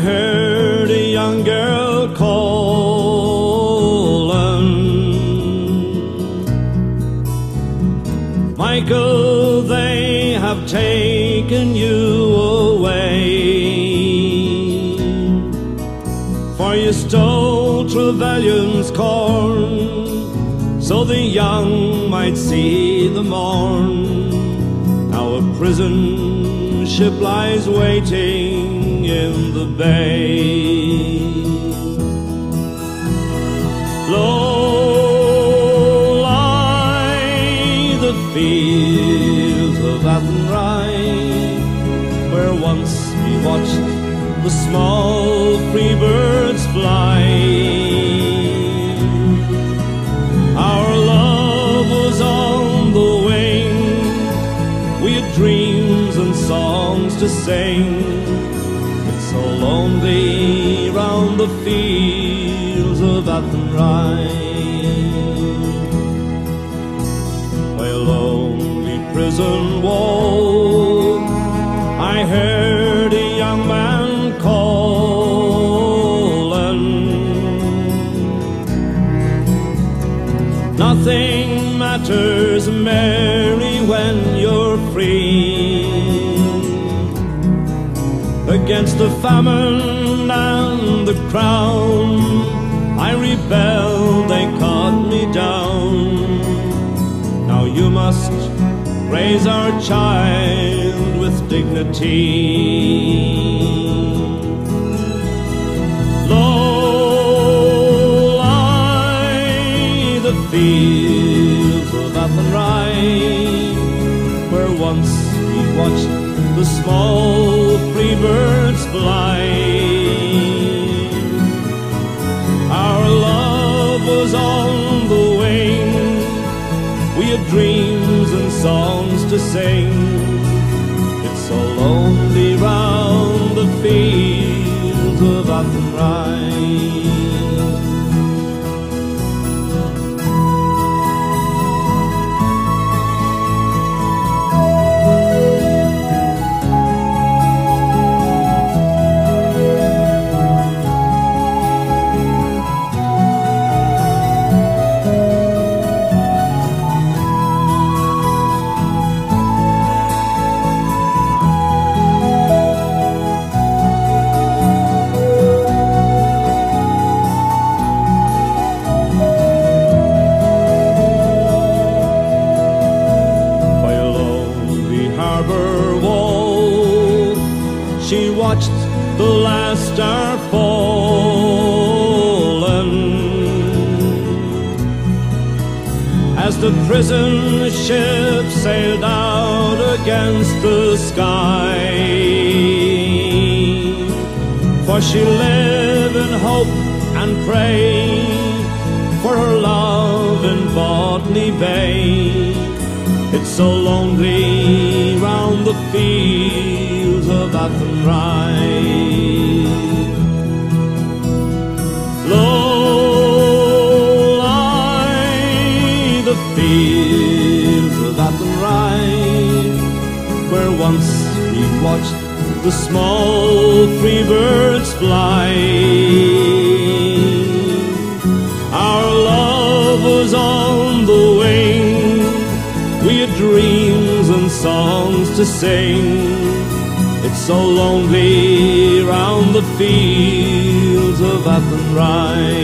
heard a young girl calling, Michael, they have taken you away, for you stole Trevelyan's corn, so the young might see the morn. Now a prison ship lies waiting in the bay. Low lie the fields of Athenry, where once we watched the small free birds fly. Our love was on the wing, we had dreams and songs to sing. It's so lonely round the fields of Athenry. By a lonely prison wall, I heard a young man calling. Nothing matters, Mary, when you're free. Against the famine and the crown, I rebelled, they cut me down. Now you must raise our child with dignity. Low lie the fields of Athenry, where once we watched the small free birds fly. Our love was on the wing, we had dreams and songs to sing. It's so lonely round the fields of Athenry. She watched the last star fallen as the prison ship sailed out against the sky. For she lived in hope and prayed for her love in Botany Bay. It's so lonely round the fields of Athenry. Low lie the fields of Athenry, where once we watched the small free birds fly. Our love was on the wing, we had dreams and songs to sing. It's so lonely round the fields of Athenry.